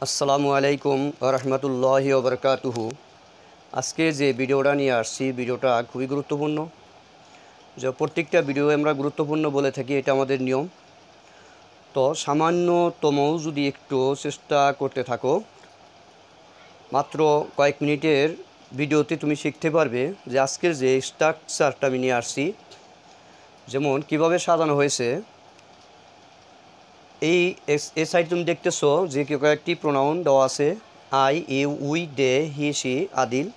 আসসালামু আলাইকুম ওয়া রাহমাতুল্লাহি ওয়া বারাকাতুহু। আজকে যে ভিডিওটা নিয়ে আসছি, ভিডিওটা খুবই গুরুত্বপূর্ণ। যে প্রত্যেকটা ভিডিও আমরা গুরুত্বপূর্ণ বলে থাকি, এটা আমাদের নিয়ম। তো সামান্যতম যদি একটু চেষ্টা করতে থাকো, মাত্র কয়েক মিনিটের ভিডিওতে তুমি শিখতে পারবে যে আজকের যে স্ট্রাকচারটা আমি নিয়ে আসছি, যেমন কিভাবে সাজানো হয়েছে। এই সাইড তুমি দেখতেছো যে কয়েকটি প্রোনাউন দেওয়া আছে, I, you, we, they, he, she, আদিল।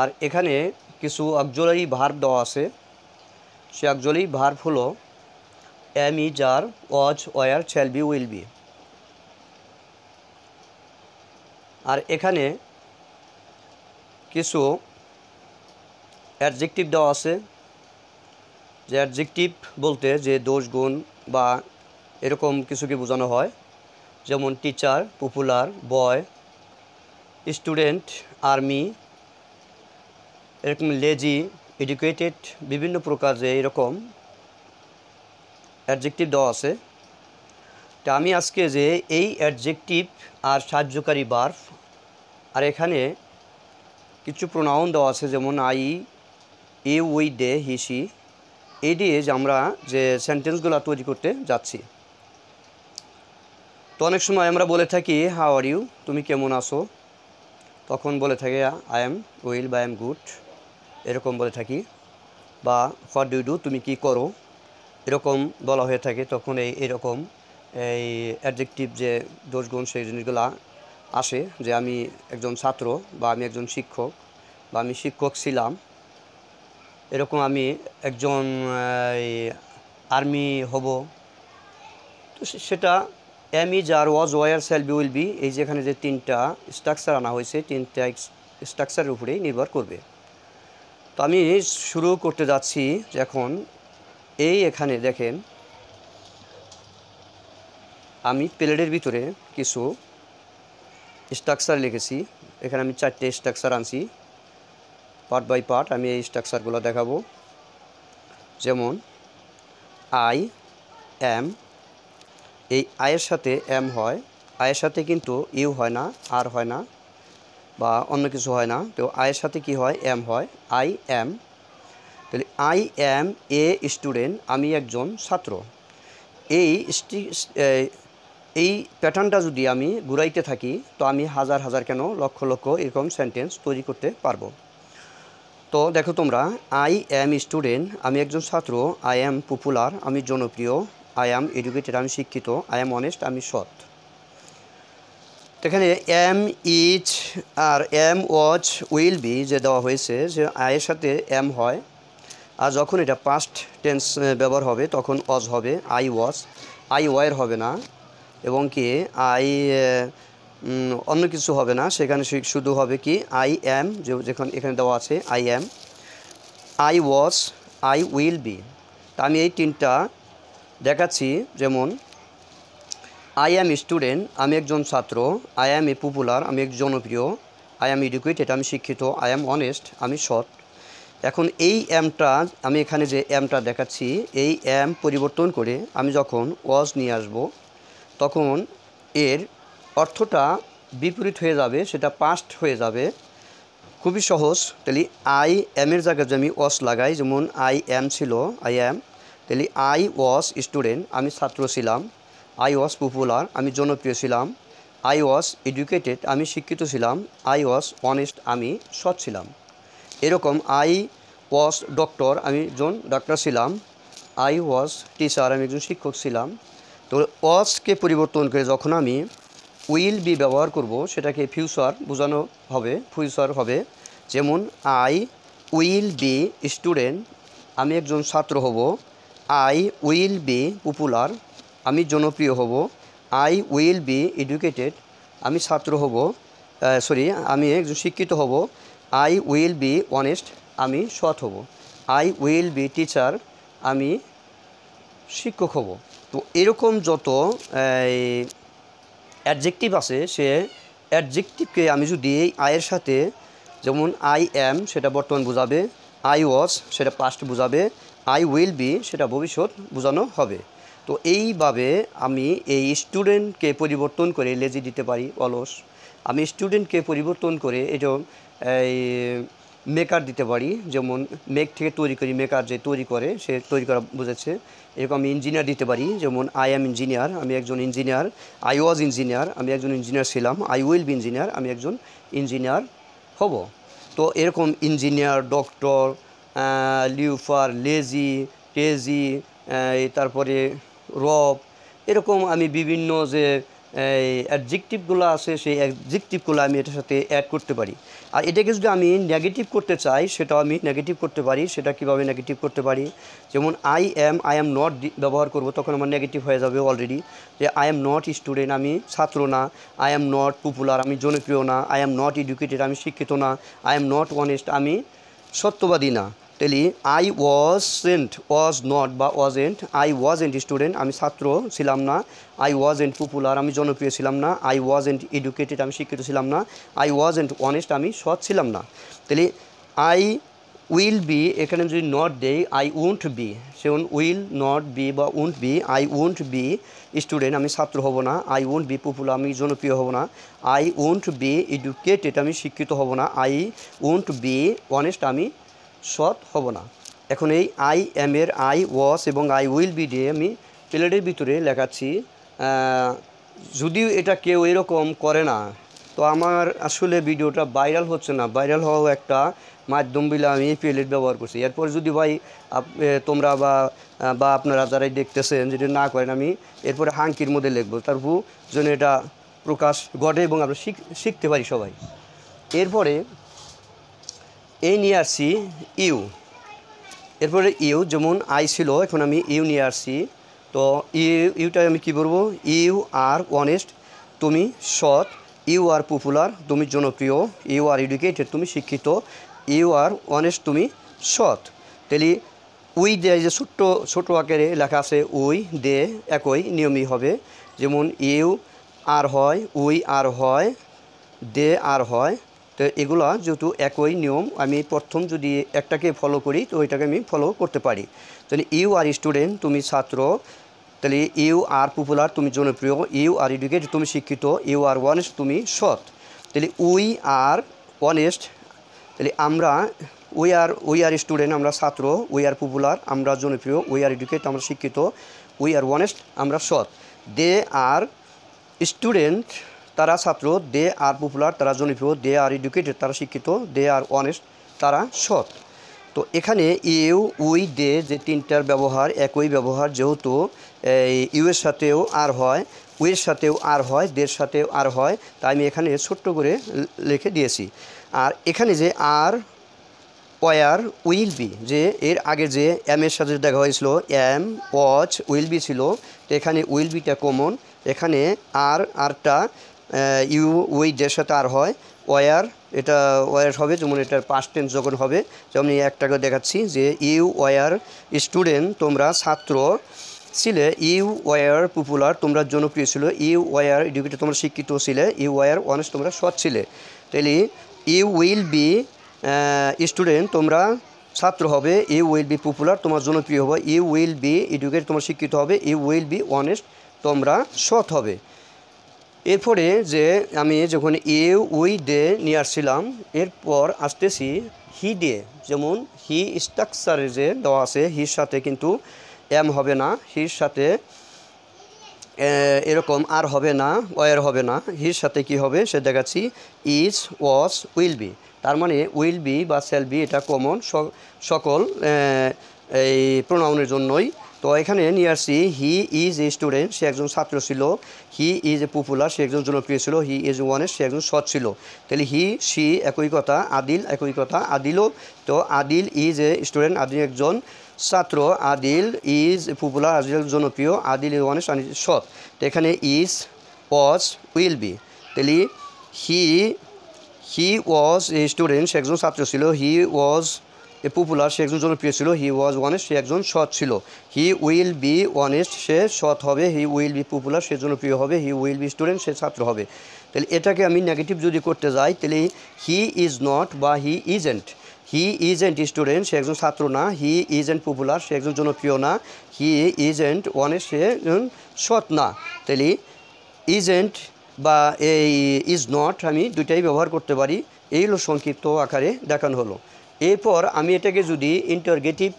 আর এখানে কিছু অক্সিলারি ভার্ব দেওয়া আছে। সে অক্সিলারি ভার্ব হলো am, is, are, was, were, shall be, will be. আর এখানে কিছু অ্যাডজেক্টিভ দেওয়া আছে। যে অ্যাডজেক্টিভ বলতে যে দোষ গুণ বা এরকম কিছুকে বোঝানো হয়, যেমন টিচার, পপুলার, বয়, স্টুডেন্ট, আর্মি, এরকম লেজি, এডুকেটেড, বিভিন্ন প্রকার যে এরকম অ্যাডজেক্টিভ দেওয়া আছে। তা আমি আজকে যে এই অ্যাডজেক্টিভ আর সাহায্যকারী ভার্ব আর এখানে কিছু প্রোনাউন দেওয়া আছে, যেমন I, you, we, they, he, she, এই দিয়ে যে আমরা যে সেন্টেন্সগুলো তৈরি করতে যাচ্ছি। তো অনেক সময় আমরা বলে থাকি হাউ আর ইউ, তুমি কেমন আছো। তখন বলে থাকি আই এম উইল বা আই এম গুড, এরকম বলে থাকি। বা হোয়াট ডু ইউ ডু, তুমি কি করো, এরকম বলা হয়ে থাকে। তখন এরকম এই অ্যাডজেক্টিভ যে দোষগুণ সেই জিনিসগুলো আসে, যে আমি একজন ছাত্র বা আমি একজন শিক্ষক বা আমি শিক্ষক ছিলাম, এরকম আমি একজন আর্মি হব। তো সেটা am, is, are, was, were, shall be, will be, এই যেখানে যে তিনটা স্ট্রাকচার আনা হয়েছে, তিনটা স্ট্রাকচারের উপরেই নির্ভর করবে। তো আমি শুরু করতে যাচ্ছি। এখন এখানে দেখেন, আমি প্লেটের ভিতরে কিছু স্ট্রাকচার লিখেছি। এখানে আমি 4টে স্ট্রাকচার আনছি, পার্ট বাই পার্ট আমি এই স্ট্রাকচারগুলো দেখাবো। যেমন আই এম, এই আয়ের সাথে এম হয়, আয়ের সাথে কিন্তু ইউ হয় না, আর হয় না, বা অন্য কিছু হয় না। তো আয়ের সাথে কি হয়, এম হয়। আই এম, তাহলে আই এম এ স্টুডেন্ট, আমি একজন ছাত্র। এই প্যাটার্নটা যদি আমি ঘুরাইতে থাকি, তো আমি হাজার হাজার কেন লক্ষ লক্ষ এরকম সেন্টেন্স তৈরি করতে পারবো। তো দেখো তোমরা, আই এম স্টুডেন্ট, আমি একজন ছাত্র। আই এম পপুলার, আমি জনপ্রিয়। আই এম এডুকেটেড, আমি শিক্ষিত। আই এম অনেস্ট, আমি সৎ। এখানে am, is, are am, was, will be যে দেওয়া হয়েছে, যে আয়ের সাথে এম হয়, আর যখন এটা পাস্ট টেন্স ব্যবহার হবে তখন ওয়াজ হবে। আই ওয়াজ, আই ওয়ার হবে না, এবং কি আই অন্য কিছু হবে না। সেখানে শুধু হবে কি আই এম, যেখানে এখানে দেওয়া আছে I am, I was, I will be. তা আমি এই তিনটা দেখাচ্ছি। যেমন আই অ্যাম স্টুডেন্ট, আমি একজন ছাত্র। আই অ্যাম এ পপুলার, আমি এক জনপ্রিয়। আই অ্যাম এডুকেটেড, আমি শিক্ষিত। আই অ্যাম অনেস্ট, আমি সৎ। এখন এই এমটা, আমি এখানে যে এমটা দেখাচ্ছি, এই এম পরিবর্তন করে আমি যখন ওয়াজ নিয়ে আসব, তখন এর অর্থটা বিপরীত হয়ে যাবে, সেটা পাস্ট হয়ে যাবে। খুবই সহজ। তাহলে আই এমের জায়গায় যে আমি ওয়াজ লাগাই, যেমন আই এম ছিল আই এম, তাহলে আই ওয়াজ স্টুডেন্ট, আমি ছাত্র ছিলাম। আই ওয়াজ পপুলার, আমি জনপ্রিয় ছিলাম। আই ওয়াজ এডুকেটেড, আমি শিক্ষিত ছিলাম। আই ওয়াজ অনেস্ট, আমি সৎ ছিলাম। এরকম আই ওয়াজ ডক্টর, আমি একজন ডাক্তার ছিলাম। আই ওয়াজ টিচার, আমি একজন শিক্ষক ছিলাম। তো ওয়াজকে পরিবর্তন করে যখন আমি উইল বি ব্যবহার করব, সেটাকে ফিউচার বোঝানো হবে, ফিউচার হবে। যেমন আই উইল বি স্টুডেন্ট, আমি একজন ছাত্র হব। আই উইল বি পপুলার, আমি জনপ্রিয় হব। আই উইল বি এডুকেটেড, আমি ছাত্র হব, আমি একজন শিক্ষিত হব। আই উইল বি অনেস্ট, আমি সৎ হব। আই উইল বি টিচার, আমি শিক্ষক হব। তো এরকম যত অ্যাডজেক্টিভ আছে, সে অ্যাডজেক্টিভকে আমি যদি আয়ের সাথে, যেমন আই এম সেটা বর্তমান বোঝাবে, আই ওয়াজ সেটা পাস্ট বোঝাবে, আই উইল বি সেটা ভবিষ্যৎ বোঝানো হবে। তো তো এইভাবে আমি এই স্টুডেন্টকে পরিবর্তন করে লেজি দিতে পারি, অলস। আমি স্টুডেন্টকে পরিবর্তন করে এটা এই মেকার দিতে পারি, যেমন মেক থেকে তৈরি করি, মেকার যে তৈরি করে সে তৈরি করা বোঝাচ্ছে। এরকম আমি ইঞ্জিনিয়ার দিতে পারি, যেমন আই অ্যাম ইঞ্জিনিয়ার, আমি একজন ইঞ্জিনিয়ার। আই ওয়াজ ইঞ্জিনিয়ার, আমি একজন ইঞ্জিনিয়ার ছিলাম। আই উইল বি ইঞ্জিনিয়ার, আমি একজন ইঞ্জিনিয়ার হব। তো এরকম ইঞ্জিনিয়ার, ডক্টর, লিউফার, লেজি, টেজি, তারপরে রব, এরকম আমি বিভিন্ন যে অ্যাডজেক্টিভগুলো আছে সেই অ্যাডজেক্টিভগুলো আমি এটার সাথে অ্যাড করতে পারি। আর এটাকে যদি আমি নেগেটিভ করতে চাই সেটাও আমি নেগেটিভ করতে পারি। সেটা কীভাবে নেগেটিভ করতে পারি, যেমন আই অ্যাম নট ব্যবহার করব, তখন আমার নেগেটিভ হয়ে যাবে অলরেডি, যে আই অ্যাম নট স্টুডেন্ট, আমি ছাত্র না। আই অ্যাম নট পপুলার, আমি জনপ্রিয় না। আই অ্যাম নট এডুকেটেড, আমি শিক্ষিত না। আই অ্যাম নট অনেস্ট, আমি সত্যবাদী না। তাহলে আই ওয়াজ নট বা ওয়াজেন্ট, আই ওয়াজেন্ট স্টুডেন্ট, আমি ছাত্র ছিলাম না। আই ওয়াজেন্ট পপুলার, আমি জনপ্রিয় ছিলাম না। আই ওয়াজেন্ট এডুকেটেড, আমি শিক্ষিত ছিলাম না। আই ওয়াজেন্ট অনেস্ট, আমি সৎ ছিলাম না। তাহলে আই উইল বি, এখানে যদি নট দেই, আই উন্ট বি, সেমন উইল নট বি বা won't be, I won't be student, আমি ছাত্র হব না। আই উন্ট বি পপুলার, আমি জনপ্রিয় হব না। আই উন্ট বি এডুকেটেড, আমি শিক্ষিত হব না। আই উন্ট বি অনেস্ট, আমি সৎ হব না। এখন এই আই এর আই ওয়াজ এবং আই উইল বি দিয়ে আমি প্লেটের ভিতরে লেখাচ্ছি। যদিও এটা কেউ এরকম করে না, তো আমার আসলে ভিডিওটা ভাইরাল হচ্ছে না। ভাইরাল হওয়াও একটা মাধ্যম বলে আমি এই প্লেট ব্যবহার করছি। এরপর যদি ভাই তোমরা বা আপনারা যারাই দেখতেছেন যদি না করেন, আমি এরপরে হাঙ্কির মধ্যে লিখবো, তারপর যেন এটা প্রকাশ ঘটে এবং আমরা শিখতে পারি সবাই। এরপরে এই নিয়ে আসছি ইউ, এরপরে ইউ, যেমন আই ছিল, এখন আমি ইউ নিয়ে আসছি। তো ইউটা আমি কী বলবো, ইউ আর অনেস্ট, তুমি সৎ। ইউ আর পপুলার, তুমি জনপ্রিয়। ইউ আর এডুকেটেড, তুমি শিক্ষিত। ইউ আর অনেস্ট, তুমি সৎ। তাহলে উই দে যে ছোট্ট আকারে লেখা আছে, উই দে একই নিয়মই হবে। যেমন ইউ আর হয়, উই আর হয়, দে আর হয়। তো এগুলা যেহেতু একই নিয়ম, আমি প্রথম যদি একটাকে ফলো করি তো ওইটাকে আমি ফলো করতে পারি। তাহলে ইউ আর স্টুডেন্ট, তুমি ছাত্র। তাহলে ইউ আর পপুলার, তুমি জনপ্রিয়। ইউ আর এডুকেটেড, তুমি শিক্ষিত। ইউ আর অনেস্ট, তুমি সৎ। তাহলে উই আর অনেস্ট, তাহলে আমরা উই আর স্টুডেন্ট, আমরা ছাত্র। উই আর পপুলার, আমরা জনপ্রিয়। উই আর এডুকেটেড, আমরা শিক্ষিত। উই আর অনেস্ট, আমরা সৎ। দে আর স্টুডেন্ট, তারা ছাত্র। দে আর পপুলার, তারা জনপ্রিয়। দে আর এডুকেটেড, তারা শিক্ষিত। দে আর অনেস্ট, তারা সৎ। তো এখানে ইউ, উই, দে যে তিনটার ব্যবহার একই ব্যবহার, যেহেতু ইউ এর সাথেও আর হয়, উইয়ের সাথেও আর হয়, দের সাথেও আর হয়, তাই আমি এখানে ছোট্ট করে লিখে দিয়েছি। আর এখানে যে আর ওয়ার উইল বি, যে এর আগে যে এম এর সাথে দেখা হয়েছিল, এম ওয়াজ উইল বি ছিল, তো এখানে উইল বিটা কমন। এখানে আরটা ইউ উই দের সাথে আর হয়। ওয়ার, এটা ওয়ার হবে, যেমন এটার পাস্ট টেন্স যখন হবে, যেমন একটাকে দেখাচ্ছি যে ইউ ওয়ার স্টুডেন্ট, তোমরা ছাত্র ছিলে। ইউ ওয়ার পপুলার, তোমরা জনপ্রিয় ছিল। ইউ ওয়ার এডুকেটেড, তোমরা শিক্ষিত ছিলে। ইউ ওয়ার অনেস্ট, তোমরা সৎ ছিলে। তাহলে ইউ উইল বি স্টুডেন্ট, তোমরা ছাত্র হবে। ইউ উইল বি পপুলার, তোমার জনপ্রিয় হবে। ইউ উইল বি এডুকেটেড, তোমার শিক্ষিত হবে। ইউ উইল বি অনেস্ট, তোমরা সৎ হবে। এরপরে যে আমি যখন ইউ উই দে নিয়ে আসছিলাম, এরপর আসতেছি হি ডে। যেমন হি স্ট্রাকচারে যে দেওয়া আছে, হির সাথে কিন্তু এম হবে না, হির সাথে এরকম আর হবে না, ওয়ার হবে না। হির সাথে কি হবে সে দেখাচ্ছি, ইজ, ওয়াজ, উইল বি। তার মানে উইল বি বা শ্যাল বি এটা কমন সকল এই প্রোনাউনের জন্যই। তো এখানে নিয়ে আসছি হি ইজ এ স্টুডেন্ট, সে একজন ছাত্র ছিল। হি ইজ এ পপুলার, সে একজন জনপ্রিয় ছিল। হি ইজ ওয়ানেস্ট, সে একজন সৎ ছিল। তাহলে হি, সি একই কথা, আদিল একই কথা, আদিলও। তো Adil is a student, Adil একজন ছাত্র। আদিল ইজ পপুলার, আদিল জনপ্রিয়। আদিল ইজ ওয়ানেস্ট, আদিল সৎ। তো এখানে ইজ, ওয়াজ, উইল বি। তাহলে হি ওয়াজ এ স্টুডেন্ট, সে একজন ছাত্র ছিল। হি ওয়াজ এ পপুলার, সে একজন জনপ্রিয় ছিল। হি ওয়াজ অনেস্ট, সে একজন সৎ ছিল। হি উইল বি অনেস্ট, সে সৎ হবে। হি উইল বি পপুলার, সে জনপ্রিয় হবে। হি উইল বি স্টুডেন্ট, সে ছাত্র হবে। তাহলে এটাকে আমি নেগেটিভ যদি করতে যাই, তাহলে হি ইজ নট বা হি ইজেন্ট। হি ইজেন্ট স্টুডেন্ট, সে একজন ছাত্র না। হি ইজেন্ট পপুলার, সে একজন জনপ্রিয় না। হি ইজেন্ট অনেস্ট, সে একজন সৎ না। তাহলে ইজেন্ট বা এই ইজ নট আমি দুইটাই ব্যবহার করতে পারি। এই হলো সংক্ষিপ্ত আকারে দেখানো হলো। এরপর আমি এটাকে যদি ইন্টারগেটিভ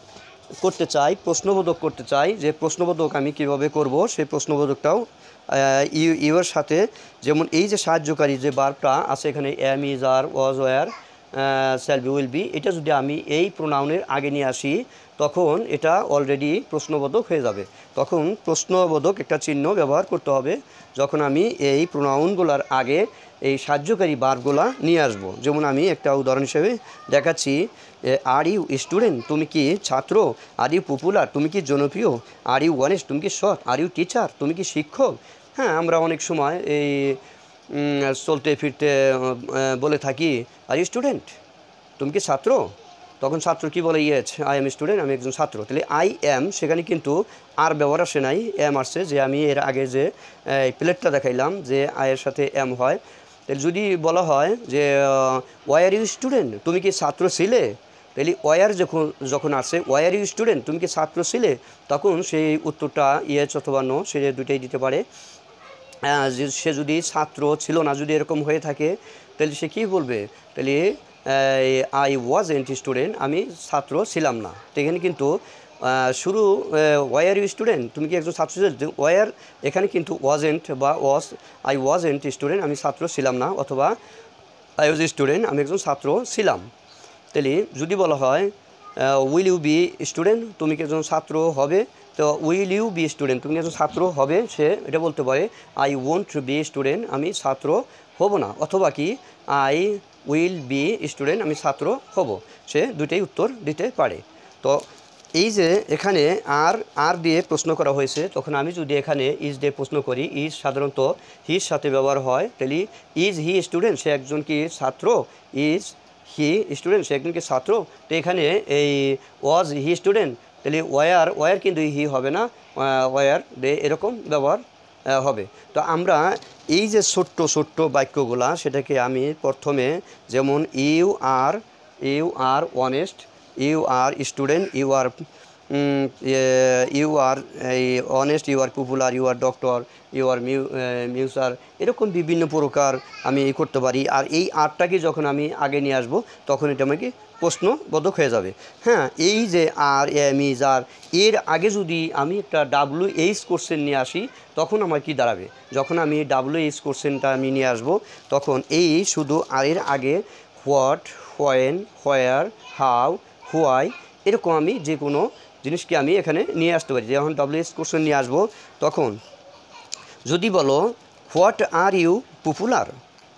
করতে চাই, প্রশ্নবোধক করতে চাই, যে প্রশ্নবোধক আমি কিভাবে করব, সেই প্রশ্নবোধকটাও ইউর সাথে, যেমন এই যে সাহায্যকারী যে বার্বটা আছে এখানে, am, is, are, was, were, shall be, will be, এটা যদি আমি এই প্রোনাউনের আগে নিয়ে আসি তখন এটা অলরেডি প্রশ্নবোধক হয়ে যাবে। তখন প্রশ্নবোধক একটা চিহ্ন ব্যবহার করতে হবে যখন আমি এই প্রোনাউনগুলোর আগে এই সাহায্যকারী বার্বগুলা নিয়ে আসব। যেমন আমি একটা উদাহরণ হিসেবে দেখাচ্ছি, আর ইউ স্টুডেন্ট, তুমি কি ছাত্র? আর ইউ পপুলার, তুমি কি জনপ্রিয়? আর ইউ অনেস্ট, তুমি কি সৎ? আর ইউ টিচার, তুমি কি শিক্ষক? হ্যাঁ, আমরা অনেক সময় এই চলতে ফিরতে বলে থাকি, আর ইউ স্টুডেন্ট, তুমি কি ছাত্র? তখন ছাত্র কি বলে, ইয়েস আই এম স্টুডেন্ট, আমি একজন ছাত্র। তাহলে আই এম, সেখানে কিন্তু আর ব্যবহার আসে নাই, এম আসছে। যে আমি এর আগে যে প্লেটটা দেখাইলাম যে আয়ের সাথে এম হয়, তাহলে যদি বলা হয় যে ওয়াই আর ইউ স্টুডেন্ট, তুমি কি ছাত্র ছিলে? তাহলে ওয়ার যখন আসে, ওয়াই আর ইউ স্টুডেন্ট, তুমি কি ছাত্র ছিলে, তখন সেই উত্তরটা ইয়েস অথবা নো, সে দুটাই দিতে পারে। সে যদি ছাত্র ছিল না, যদি এরকম হয়ে থাকে, তাহলে সে কী বলবে? তাহলে আই ওয়াজেন্ট স্টুডেন্ট, আমি ছাত্র ছিলাম না। তো এখানে কিন্তু শুরু ওয়াই আর ইউ স্টুডেন্ট, তুমি কি একজন ছাত্র ছিল? ওয়ার এখানে কিন্তু ওয়াজেন্ট বা ওয়াজ, আই ওয়াজেন্ট স্টুডেন্ট, আমি ছাত্র ছিলাম না, অথবা আই ওয়াজ স্টুডেন্ট, আমি একজন ছাত্র ছিলাম। তাহলে যদি বলা হয় উইল ইউ বি স্টুডেন্ট, তুমি কি একজন ছাত্র হবে? তো উইল ইউ বি স্টুডেন্ট, তুমি একজন ছাত্র হবে, সে এটা বলতে পারে আই ওয়ন্ট বি স্টুডেন্ট, আমি ছাত্র হব না। অথবা কি আই উইল বি স্টুডেন্ট, আমি ছাত্র হব, সে দুইটাই উত্তর দিতে পারে। তো এই যে এখানে আর দিয়ে প্রশ্ন করা হয়েছে, তখন আমি যদি এখানে ইজ দিয়ে প্রশ্ন করি, ইজ সাধারণত হির সাথে ব্যবহার হয়। তাহলে ইজ হি স্টুডেন্ট, সে একজন কি ছাত্র? ইজ হি স্টুডেন্ট, সে একজন কি ছাত্র? তো এখানে এই ওয়াজ হি স্টুডেন্ট, তাহলে ওয়ার কিন্তু হি হবে না, ওয়ার দে এরকম ব্যবহার হবে। তো আমরা এই যে ছোট্ট ছোট্ট বাক্যগুলা, সেটাকে আমি প্রথমে যেমন you are honest, you are student, you are honest, you are popular, you are doctor, you are মিউসার, এরকম বিভিন্ন প্রকার আমি করতে পারি। আর এই আরটাকে যখন আমি আগে নিয়ে আসবো তখন এটা আমাকে প্রশ্নবোধক হয়ে যাবে। হ্যাঁ, এই যে আর, এম, ইজ, আর, এর আগে যদি আমি একটা WH কোশ্চেন নিয়ে আসি তখন আমার কি দাঁড়াবে? যখন আমি WH কোশ্চেনটা আমি নিয়ে আসবো তখন এই শুধু আর এর আগে what, when, where, how, why, এরকম আমি যে কোনো জিনিসকে আমি এখানে নিয়ে আসতে পারি। যখন WH কোশ্চেন নিয়ে আসবো তখন যদি বলো what are you popular,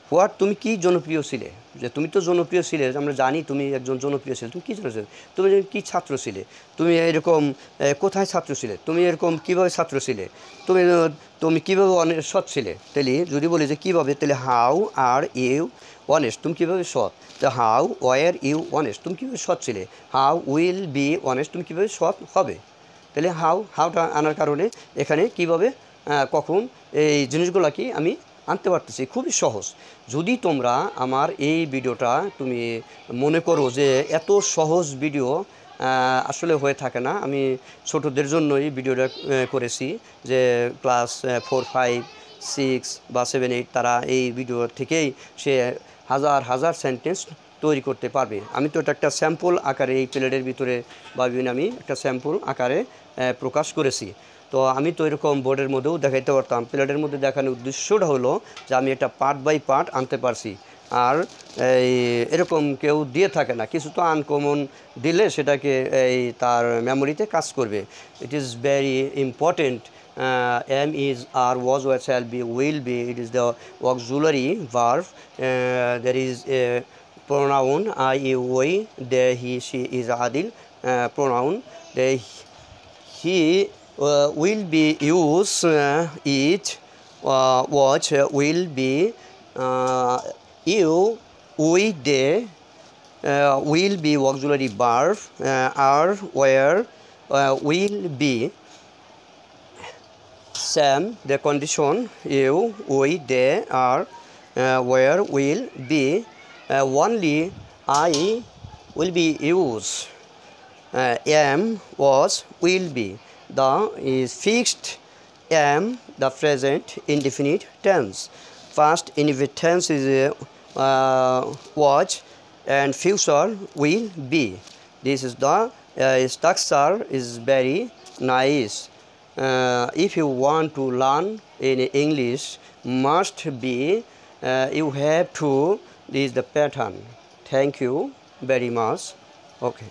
what, তুমি কি জনপ্রিয় ছিলে? যে তুমি তো জনপ্রিয় ছিলে, আমরা জানি তুমি একজন জনপ্রিয় ছিলে, তুমি কী জনপ্রিয়? তুমি কী ছাত্র ছিলে? তুমি এরকম কোথায় ছাত্র ছিলে? তুমি এরকম কীভাবে ছাত্র ছিলে? তুমি কীভাবে সৎ ছিলে? তাহলে যদি বলি যে কীভাবে, তাহলে হাউ আর ইউ অনেস্ট, তুমি কীভাবে সৎ? তো হাউ ওয়ার ইউ অনেস্ট, তুমি কীভাবে সৎ ছিলে? হাউ উইল বি অনেস্ট, তুমি কীভাবে সৎ হবে? তাহলে হাউটা আনার কারণে এখানে কীভাবে কখন এই জিনিসগুলো কি আমি আনতে পারতেছি, খুবই সহজ। যদি তোমরা আমার এই ভিডিওটা তুমি মনে করো যে এত সহজ ভিডিও আসলে হয়ে থাকে না, আমি ছোটদের জন্যই ভিডিওটা করেছি, যে ক্লাস 4, 5, 6 বা 7, 8 তারা এই ভিডিও থেকেই সে হাজার হাজার সেন্টেন্স তৈরি করতে পারবে। আমি তো এটা একটা স্যাম্পল আকারে এই প্লেটের ভিতরে বা আমি একটা স্যাম্পল আকারে প্রকাশ করেছি। তো আমি তো এরকম বোর্ডের মধ্যেও দেখাইতে পারতাম। প্লেটের মধ্যে দেখানোর উদ্দেশ্যটা হলো যে আমি এটা পার্ট বাই পার্ট আনতে পারছি। আর এরকম কেউ দিয়ে থাকে না, কিছু তো আনকমন দিলে সেটাকে তার মেমোরিতে কাজ করবে। It is very important. Am, is, are, was, were, shall be, will be, it is the auxiliary verb. There is a pronoun I, you, we, they, he, she is adil pronoun. He will be use it, watch will be you, we, they will be auxiliary verb, are, where will be Sam, the condition you, we, they, are, where will be only I will be used. Am, was, will be. The is fixed am, the present indefinite tense. Past indefinite tense is was, and future will be. This is the structure is very nice. If you want to learn in English, must be you have to. This is the pattern. Thank you very much. Okay.